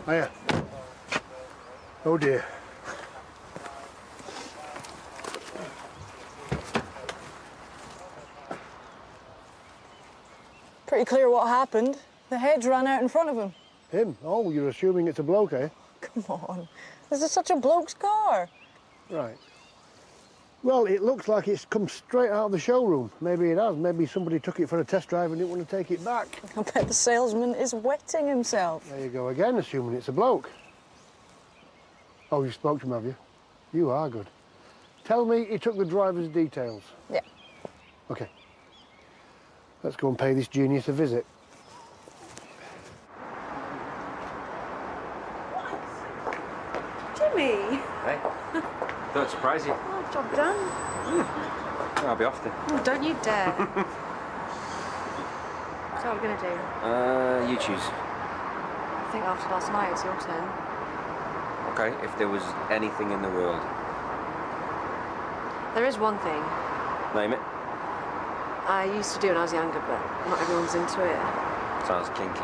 Hiya. Oh dear. Pretty clear what happened. The hedge ran out in front of him. Him? Oh, you're assuming it's a bloke, eh? Come on. This is such a bloke's car. Right. Well, it looks like it's come straight out of the showroom. Maybe it has. Maybe somebody took it for a test drive and didn't want to take it back. I bet the salesman is wetting himself. There you go again, assuming it's a bloke. Oh, you spoke to him, have you? You are good. Tell me he took the driver's details. Yeah. OK. Let's go and pay this genius a visit. Jimmy! Hey, don't surprise you. Oh, job done. I'll be off then. Oh, don't you dare. So what are we going to do? You choose. I think after last night, it's your turn. Okay, if there was anything in the world. There is one thing. Name it. I used to do when I was younger, but not everyone's into it. Sounds kinky.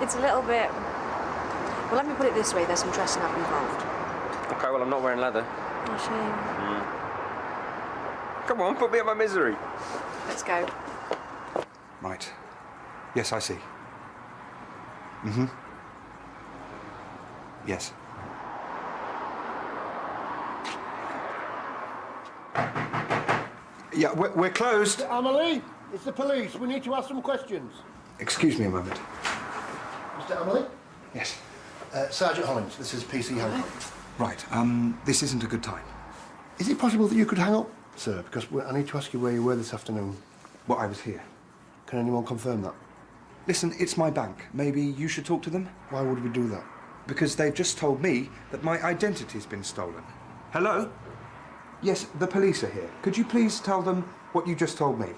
It's a little bit... Well, let me put it this way, there's some dressing up involved. Okay, well, I'm not wearing leather. Oh, shame. Come on, put me in my misery. Let's go. Right. Yes, I see. Yes. Yeah, we're closed. Amelie, it's the police. We need to ask some questions. Excuse me a moment. Mr. Amelie? Yes. Sergeant Hollins, this is PC Hancock. Right, this isn't a good time. Is it possible that you could hang up, sir? Because I need to ask you where you were this afternoon. Well, I was here. Can anyone confirm that? Listen, it's my bank. Maybe you should talk to them? Why would we do that? Because they've just told me that my identity's been stolen. Hello? Yes, the police are here. Could you please tell them what you just told me?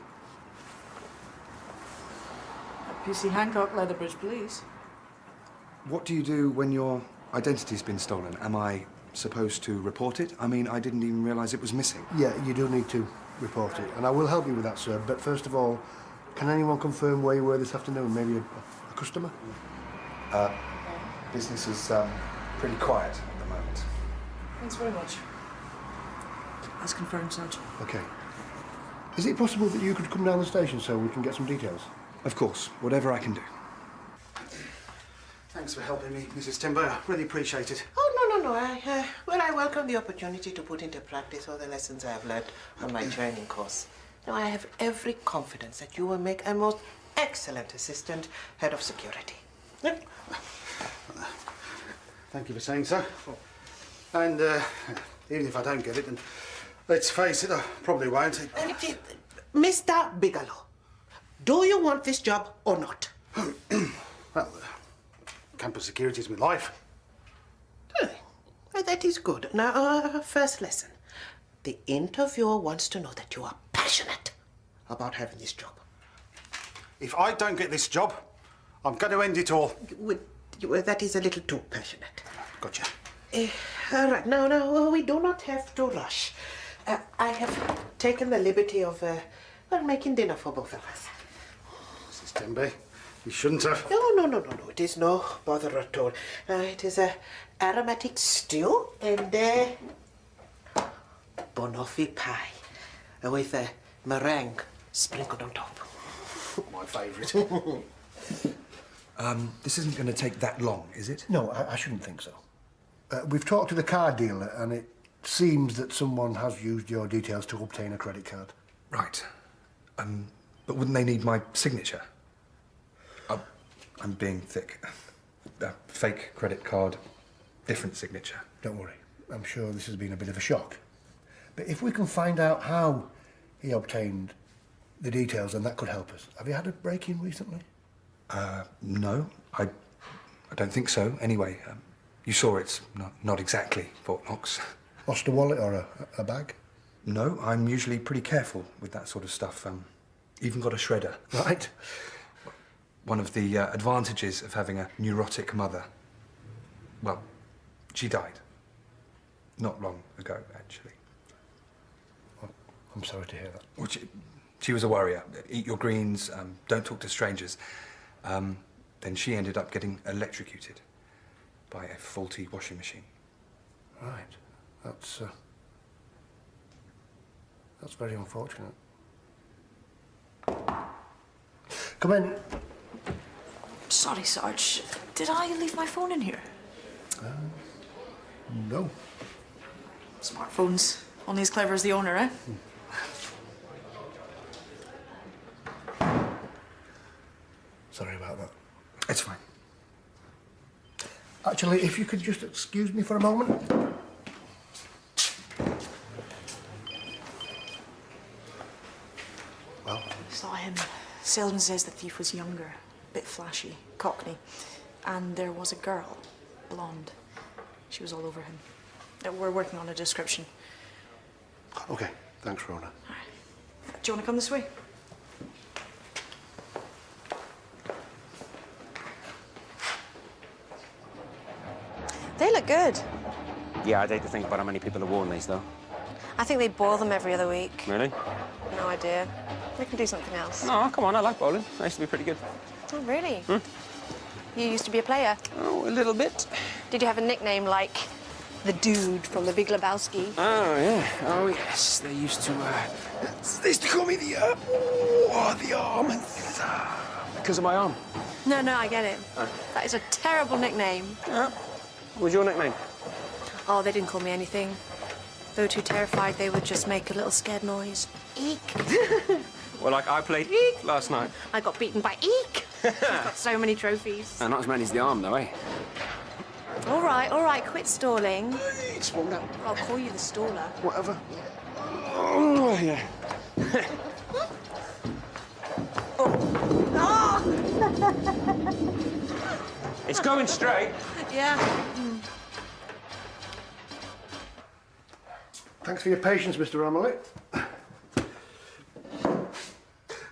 PC Hancock, Leatherbridge Police. What do you do when your identity's been stolen? Am I supposed to report it? I mean, I didn't even realise it was missing. Yeah, you do need to report it. And I will help you with that, sir. But first of all, can anyone confirm where you were this afternoon? Maybe a customer? Business is pretty quiet at the moment. Thanks very much. As confirmed, Sergeant. OK. Is it possible that you could come down the station so we can get some details? Of course, whatever I can do. Thanks for helping me, Mrs. Timber. I really appreciate it. Oh, no. I welcome the opportunity to put into practice all the lessons I have learned on my training course. Now, I have every confidence that you will make a most excellent assistant head of security. Yep. Thank you for saying so. And even if I don't get it, then let's face it, I probably won't. Mr. Bigelow, do you want this job or not? Well, campus security is my life. That is good. Now, first lesson. The interviewer wants to know that you are passionate about having this job. If I don't get this job, I'm going to end it all. That is a little too passionate. Gotcha. All right, no, we do not have to rush. I have taken the liberty of, making dinner for both of us. Mrs. Timber, you shouldn't have. No. It is no bother at all. It is a aromatic stew and banoffee pie with a meringue sprinkled on top. My favourite. This isn't going to take that long, is it? No, I shouldn't think so. We've talked to the car dealer and it seems that someone has used your details to obtain a credit card. Right. But wouldn't they need my signature? I'm being thick. A fake credit card, different signature. Don't worry. I'm sure this has been a bit of a shock. But if we can find out how he obtained the details, then that could help us. Have you had a break-in recently? No. I don't think so. Anyway, you saw it's not exactly Fort Knox. Lost a wallet or a bag? No, I'm usually pretty careful with that sort of stuff. Even got a shredder. Right. One of the advantages of having a neurotic mother. Well, she died. Not long ago, actually. Well, I'm sorry to hear that. Well, she was a warrior. Eat your greens, don't talk to strangers. Then she ended up getting electrocuted by a faulty washing machine. Right. That's very unfortunate. Come in. Sorry, Sarge. Did I leave my phone in here? No. Smartphones. Only as clever as the owner, eh? Sorry about that. It's fine. Actually, if you could just excuse me for a moment. Well, Saw him. Salesman says the thief was younger, bit flashy, cockney. And there was a girl, blonde. She was all over him. We're working on a description. okay. Thanks, Rona. Do you want to come this way? They look good. Yeah, I'd hate to think about how many people have worn these, though. I think they boil them every other week. Really? No idea. We can do something else. No, come on, I like bowling. I used to be pretty good. Oh, really? You used to be a player? Oh, a little bit. Did you have a nickname like the Dude from The Big Lebowski? Oh, yeah. Oh, yes. They used to call me the arm, and because of my arm. No, I get it. That is a terrible nickname. Yeah. What was your nickname? Oh, they didn't call me anything. They were too terrified. They would just make a little scared noise. Eek. Well, like I played Eek last night. I got beaten by Eek. I've got so many trophies. Not as many as the arm, though, eh? All right. Quit stalling. It's warmed up. I'll call you the staller. Whatever. Oh, yeah. It's going straight. Yeah. Thanks for your patience, Mr. Romilly.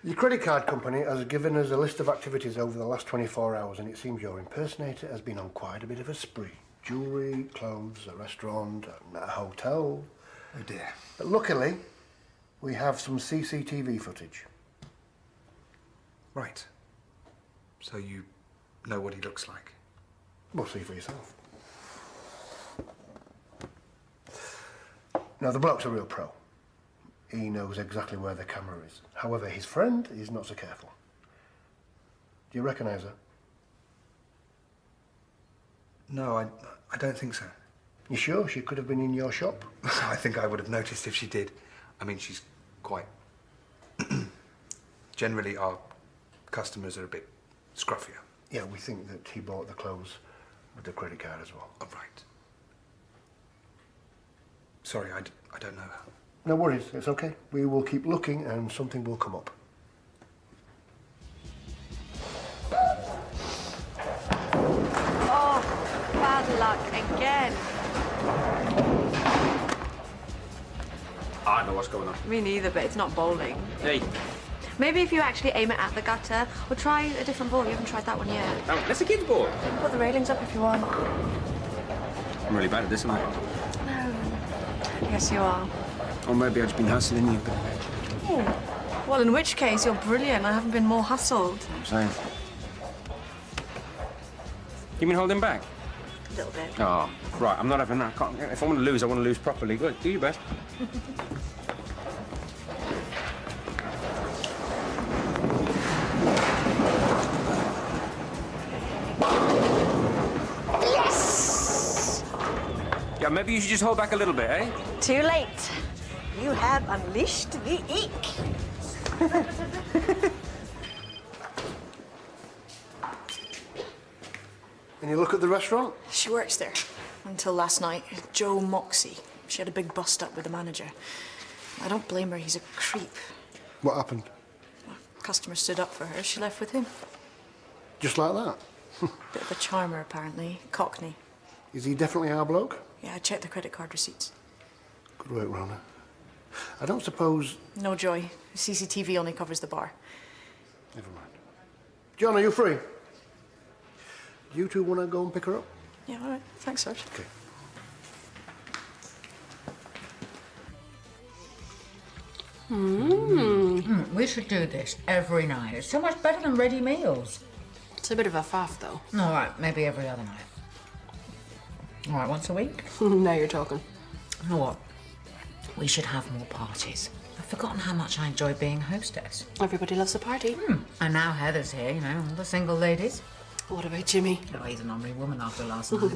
Your credit card company has given us a list of activities over the last 24 hours, and it seems your impersonator has been on quite a bit of a spree. Jewellery, clothes, a restaurant, a hotel. Oh dear. But luckily, we have some CCTV footage. Right. So you know what he looks like? We'll see for yourself. Now, the bloke's a real pro. He knows exactly where the camera is. However, his friend is not so careful. Do you recognise her? No, I don't think so. You sure she could have been in your shop? I think I would have noticed if she did. I mean, she's quite... Generally, our customers are a bit scruffier. Yeah, we think that he bought the clothes with the credit card as well. Oh, right. Sorry, I don't know her. No worries, it's okay. We will keep looking and something will come up. Oh, bad luck again. I don't know what's going on. Me neither, but it's not bowling. Hey. Maybe if you actually aim it at the gutter, or try a different ball. You haven't tried that one yet. Oh, that's a kid's ball. Put the railings up if you want. I'm really bad at this, aren't I? No. Yes, you are. Or maybe I've just been hustling you. Well, in which case, you're brilliant. I haven't been more hustled. I'm saying. You mean holding back? A little bit. Oh, right. I'm not having that. If I want to lose, I want to lose properly. Good. Do your best. Yes! Yeah, maybe you should just hold back a little bit, eh? Too late. You have unleashed the eek. Any look at the restaurant? She works there. Until last night. Joe Moxie. She had a big bust-up with the manager. I don't blame her. He's a creep. What happened? Customer stood up for her. She left with him. Just like that? Bit of a charmer, apparently. Cockney. Is he definitely our bloke? Yeah, I checked the credit card receipts. Good work, Rona. I don't suppose... No joy. CCTV only covers the bar. Never mind. John, are you free? Do you two want to go and pick her up? Yeah, all right. Thanks, Serge. Okay. We should do this every night. It's so much better than ready meals. It's a bit of a faff, though. All right, maybe every other night. All right, once a week? Now you're talking. You know what? We should have more parties. I've forgotten how much I enjoy being hostess. Everybody loves a party. And now Heather's here, you know, all the single ladies. What about Jimmy? Oh, he's an ornery woman after last night.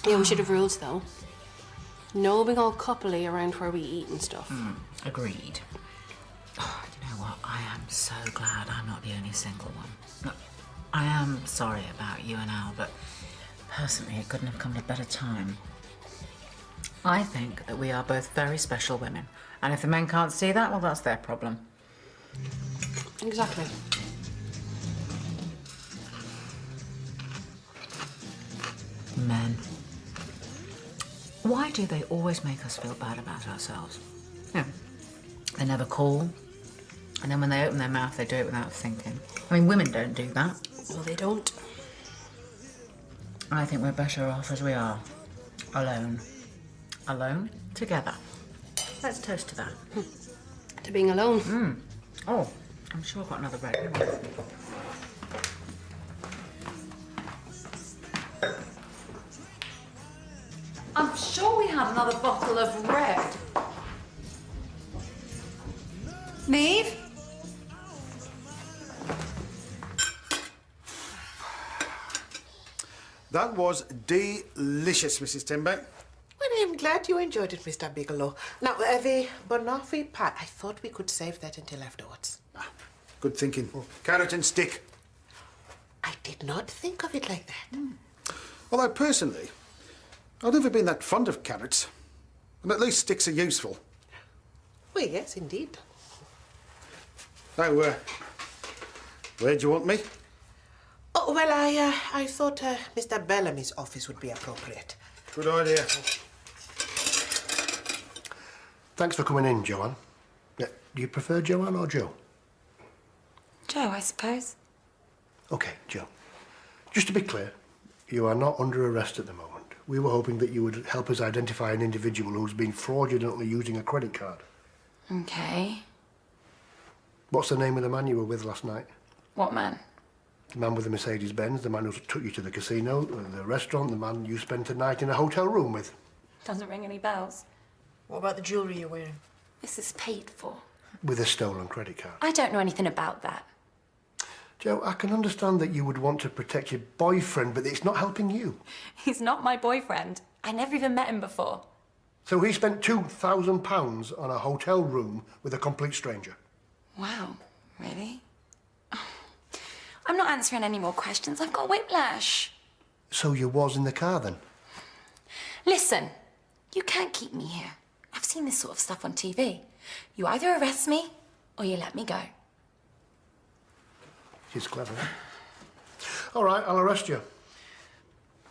Yeah, we should have rules, though. No being all coupley around where we eat and stuff. Agreed. Oh, you know what? I am so glad I'm not the only single one. Look, I am sorry about you and Al, but personally, it couldn't have come at a better time. I think that we are both very special women. And if the men can't see that, well, that's their problem. Exactly. Men. Why do they always make us feel bad about ourselves? Yeah. They never call. And then when they open their mouth, they do it without thinking. I mean, women don't do that. Well, they don't. I think we're better off as we are. Alone. Alone, together. Let's toast to that. To being alone. Oh, I'm sure I've got another bread. Hang on. I'm sure we had another bottle of red. Neve? That was delicious, Mrs. Timber. Well, I'm glad you enjoyed it, Mr. Bigelow. Now, the banoffee pie, I thought we could save that until afterwards. Good thinking. Carrot and stick. I did not think of it like that. Although, personally, I've never been that fond of carrots. And at least sticks are useful. Well, yes, indeed. Now, where do you want me? Oh, well, I thought Mr. Bellamy's office would be appropriate. Good idea. Thanks for coming in, Joanne. Yeah, do you prefer Joanne or Joe? Joe, I suppose. OK, Joe. Just to be clear, you are not under arrest at the moment. We were hoping that you would help us identify an individual who's been fraudulently using a credit card. Okay. What's the name of the man you were with last night? What man? The man with the Mercedes-Benz, the man who took you to the casino, the restaurant, the man you spent a night in a hotel room with. Doesn't ring any bells. What about the jewellery you're wearing? This is paid for. With a stolen credit card. I don't know anything about that. Joe, I can understand that you would want to protect your boyfriend, but it's not helping you. He's not my boyfriend. I never even met him before. So he spent £2,000 on a hotel room with a complete stranger. Wow, really? I'm not answering any more questions. I've got whiplash. So you was in the car then? Listen, you can't keep me here. I've seen this sort of stuff on TV. You either arrest me or you let me go. She's clever, eh? All right, I'll arrest you.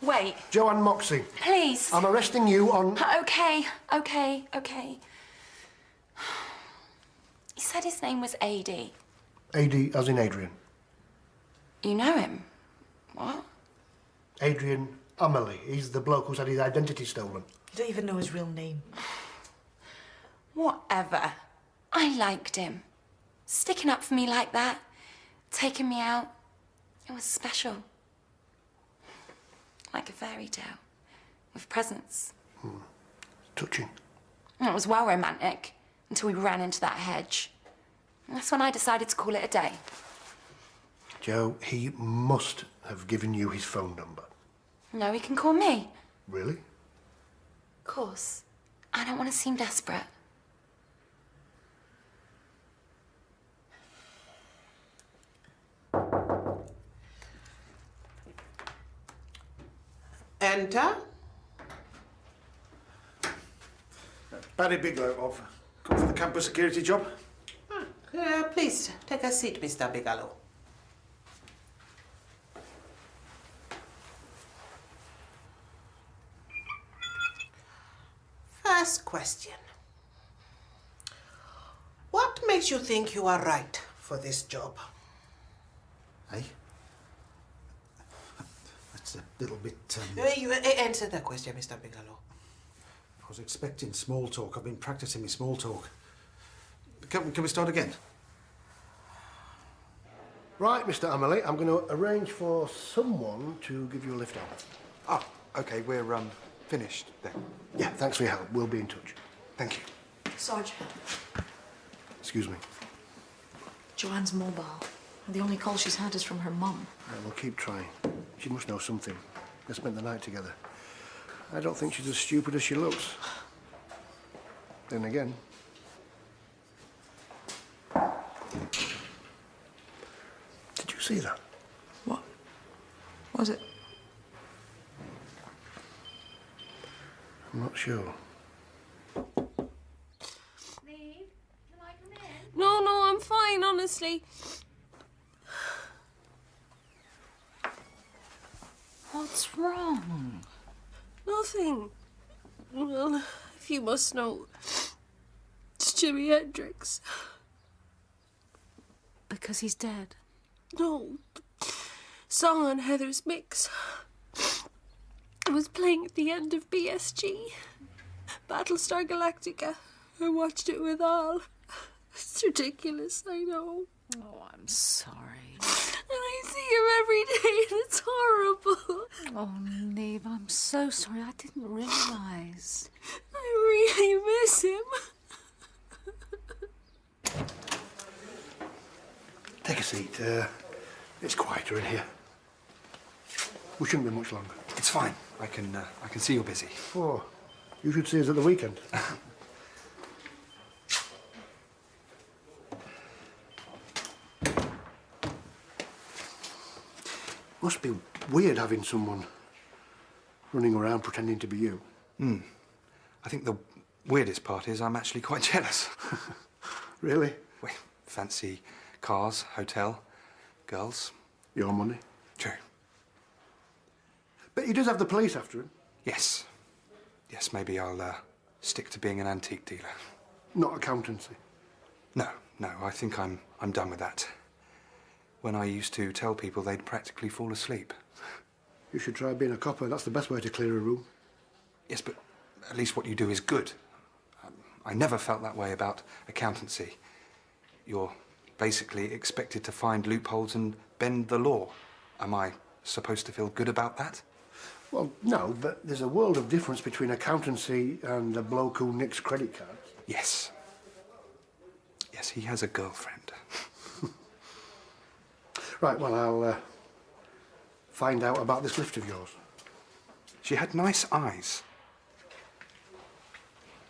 Wait. Joanne Moxie. Please. I'm arresting you on... Okay. He said his name was A.D. A.D. as in Adrian. You know him? What? Adrian Amelie. He's the bloke who's had his identity stolen. You don't even know his real name. Whatever. I liked him. Sticking up for me like that, taking me out, it was special. Like a fairy tale, with presents. Touching. It was well romantic, until we ran into that hedge. And that's when I decided to call it a day. Joe, he must have given you his phone number. No, he can call me. Really? Of course. I don't want to seem desperate. Enter. Barry Bigelow, I've come for the campus security job. Please, take a seat, Mr. Bigelow. First question. What makes you think you are right for this job? Hey? That's a little bit... You answer the question, Mr. Bigelow. I was expecting small talk. I've been practicing my small talk. Can we start again? Right, Mr. Amelie, I'm going to arrange for someone to give you a lift out. Ah, OK, we're finished then. Yeah, thanks for your help. We'll be in touch. Thank you. Sarge, Excuse me. Joanne's mobile. The only call she's had is from her mum. We'll keep trying. She must know something. They spent the night together. I don't think she's as stupid as she looks. Then again... Did you see that? What? Was it? I'm not sure. No, I'm fine, honestly. What's wrong? Nothing. Well, if you must know, it's Jimi Hendrix. Because he's dead. No. Song on Heather's mix. It was playing at the end of BSG. Battlestar Galactica. I watched it with Al. It's ridiculous, I know. Oh, I'm sorry. And I see him every day and it's horrible. Oh, Neve, I'm so sorry. I didn't realise. I really miss him. Take a seat. It's quieter in here. We shouldn't be much longer. It's fine. I can see you're busy. Oh, you should see us at the weekend. Must be weird having someone running around pretending to be you. I think the weirdest part is I'm actually quite jealous. Really? We fancy cars, hotel, girls. Your money? True. But he does have the police after him. Yes. Yes, maybe I'll stick to being an antique dealer. Not accountancy. No, I think I'm done with that. When I used to tell people, they'd practically fall asleep. You should try being a copper. That's the best way to clear a room. Yes, but at least what you do is good. I never felt that way about accountancy. You're basically expected to find loopholes and bend the law. Am I supposed to feel good about that? Well, no, but there's a world of difference between accountancy and a bloke who nicks credit cards. Yes. Yes, he has a girlfriend. Right, well, I'll find out about this lift of yours. She had nice eyes.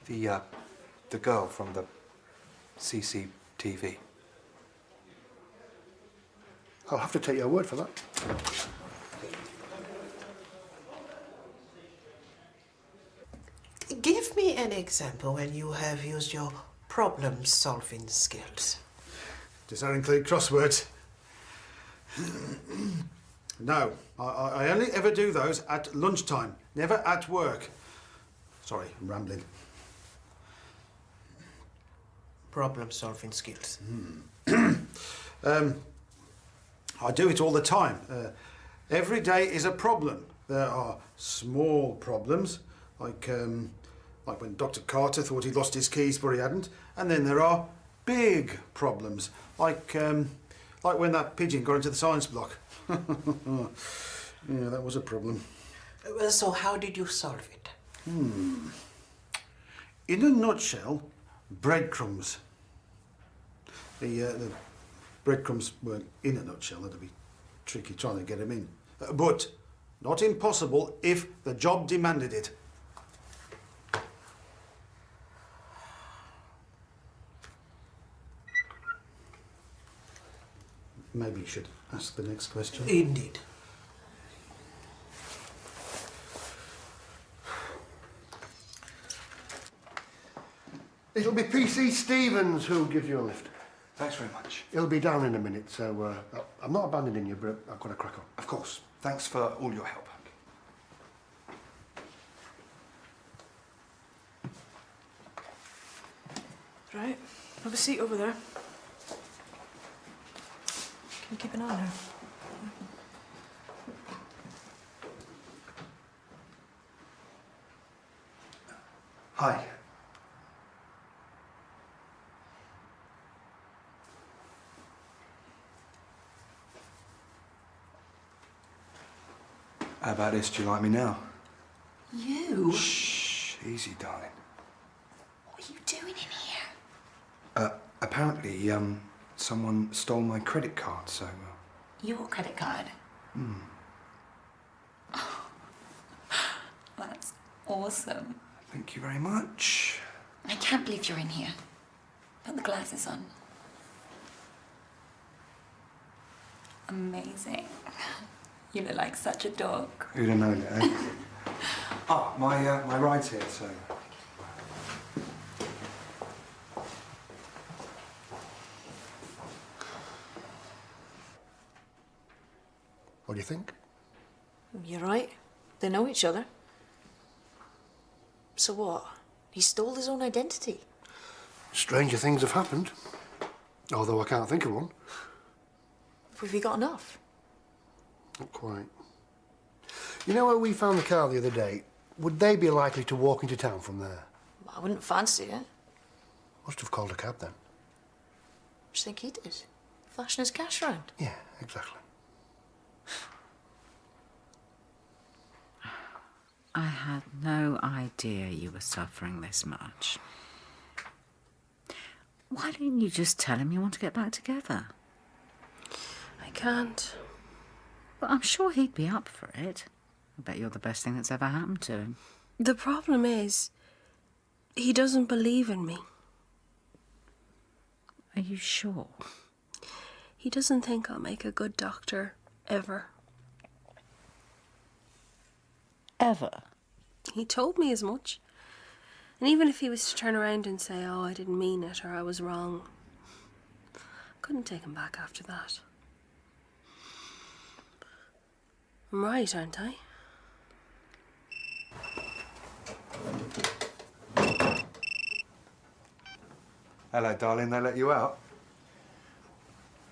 The girl from the CCTV. I'll have to take your word for that. Give me an example when you have used your problem-solving skills. Does that include crosswords? No, I only ever do those at lunchtime, never at work. Sorry, I'm rambling. Problem-solving skills. I do it all the time. Every day is a problem. There are small problems, like when Dr. Carter thought he'd lost his keys but he hadn't, and then there are big problems, like when that pigeon got into the science block. Yeah, that was a problem. Well, so how did you solve it? In a nutshell, breadcrumbs. The breadcrumbs weren't in a nutshell. That'd be tricky trying to get them in. But not impossible if the job demanded it. Maybe you should ask the next question. Indeed. It'll be PC Stevens who gives you a lift. Thanks very much. He'll be down in a minute, so I'm not abandoning you, but I've got to crack on. Of course. Thanks for all your help. Right, have a seat over there. Can you keep an eye on her? Hi. How about this? Do you like me now? You? Shh, easy, darling. What are you doing in here? Apparently, someone stole my credit card, so... Your credit card? That's awesome. Thank you very much. I can't believe you're in here. Put the glasses on. Amazing. You look like such a dog. Who'd have known it, eh? Ah, my ride's here, so... What do you think? You're right. They know each other. So what? He stole his own identity. Stranger things have happened. Although I can't think of one. Have you got enough? Not quite. You know where we found the car the other day? Would they be likely to walk into town from there? I wouldn't fancy it. Must have called a cab then. What do you think he did? Flashing his cash round? Yeah, exactly. I had no idea you were suffering this much. Why didn't you just tell him you want to get back together? I can't. Well, I'm sure he'd be up for it. I bet you're the best thing that's ever happened to him. The problem is, he doesn't believe in me. Are you sure? He doesn't think I'll make a good doctor, ever. Ever? He told me as much. And even if he was to turn around and say, oh, I didn't mean it, or I was wrong, I couldn't take him back after that. I'm right, aren't I? Hello, darling. They let you out?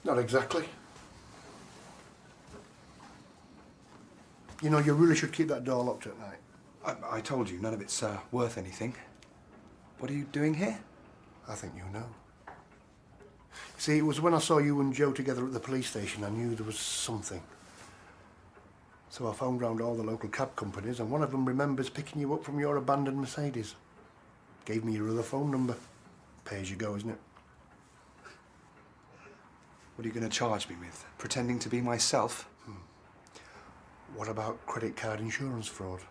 Not exactly. You know, you really should keep that door locked at night. I told you, none of it's worth anything. What are you doing here? I think you know. See, it was when I saw you and Joe together at the police station I knew there was something. So I phoned round all the local cab companies and one of them remembers picking you up from your abandoned Mercedes. Gave me your other phone number. Pay as you go, isn't it? What are you going to charge me with? Pretending to be myself? What about credit card insurance fraud?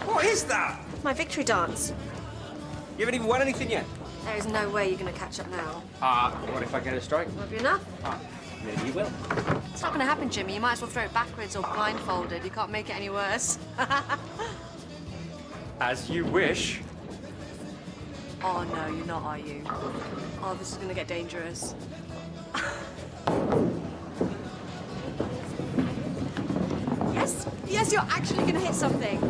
What is that? My victory dance. You haven't even won anything yet. There is no way you're going to catch up now. What if I get a strike? Won't be enough. Maybe you will. It's not going to happen, Jimmy. You might as well throw it backwards or blindfolded. You can't make it any worse. As you wish. Oh, no, you're not, are you? Oh, this is going to get dangerous. Yes? Yes, you're actually going to hit something.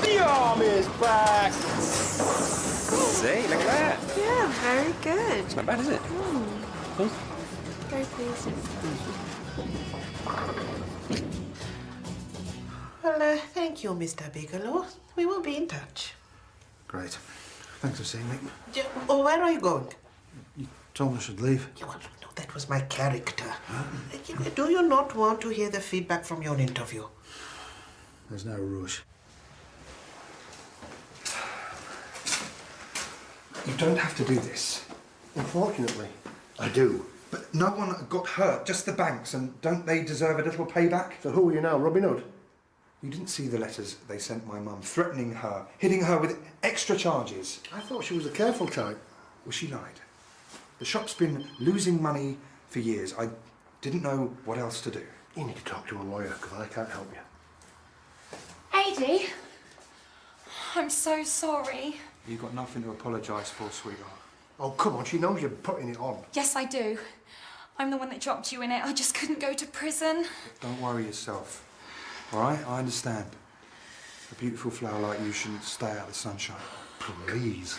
The arm is back. See, look at that. Yeah, very good. It's not bad, is it? Cool. Very pleased. Well, thank you, Mr. Bigelow. We will be in touch. Great. Thanks for seeing me. Oh, where are you going? You told me I should leave. Yeah, well, no, that was my character. Do you not want to hear the feedback from your interview? There's no rush. You don't have to do this. Unfortunately, I do. But no one got hurt, just the banks, and don't they deserve a little payback? So who are you now, Robin Hood? You didn't see the letters they sent my mum, threatening her, hitting her with extra charges. I thought she was a careful type. Well, she lied. The shop's been losing money for years. I didn't know what else to do. You need to talk to a lawyer, because I can't help you. Heidi, I'm so sorry. You've got nothing to apologise for, sweetheart. Oh, come on, she knows you're putting it on. Yes, I do. I'm the one that dropped you in it. I just couldn't go to prison. Don't worry yourself. All right? I understand. A beautiful flower like you shouldn't stay out of the sunshine. Please.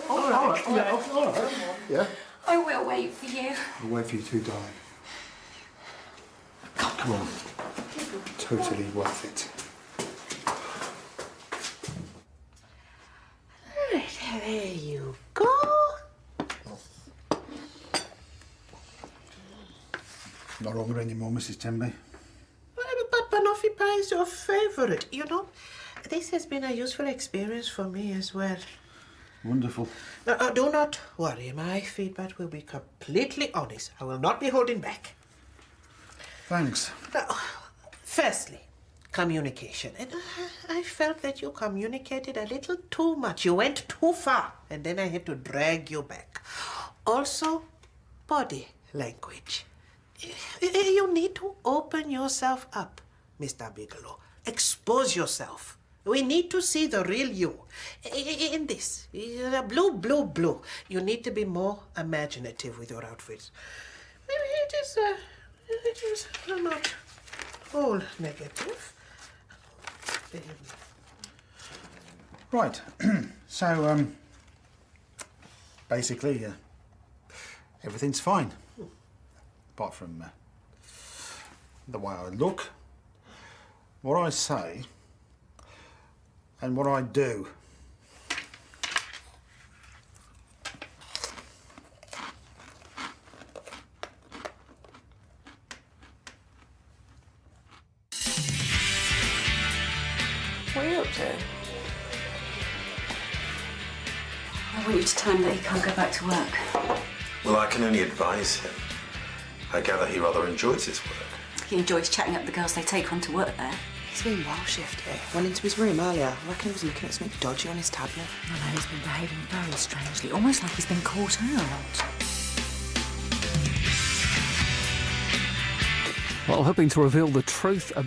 All right. Yeah. I will wait for you. I'll wait for you too, darling. Come on. Totally worth it. Right, there you go. Not hungry anymore, Mrs. Temby. But banoffee pie is your favourite. You know, this has been a useful experience for me as well. Wonderful. Now, do not worry. My feedback will be completely honest. I will not be holding back. Thanks. Now, firstly, communication. And I felt that you communicated a little too much. You went too far, and then I had to drag you back. Also, body language. You need to open yourself up, Mr. Bigelow. Expose yourself. We need to see the real you. In this, blue. You need to be more imaginative with your outfits. Maybe it is not all negative. Right. So, basically, everything's fine. Apart from the way I look, what I say, and what I do. What are you up to? I want you to tell him that he can't go back to work. Well, I can only advise him. I gather he rather enjoys his work. He enjoys chatting up the girls they take on to work there. He's been well shifty. Went into his room earlier. I reckon he was looking at something dodgy on his tablet. I know he's been behaving very strangely, almost like he's been caught out. Well, hoping to reveal the truth about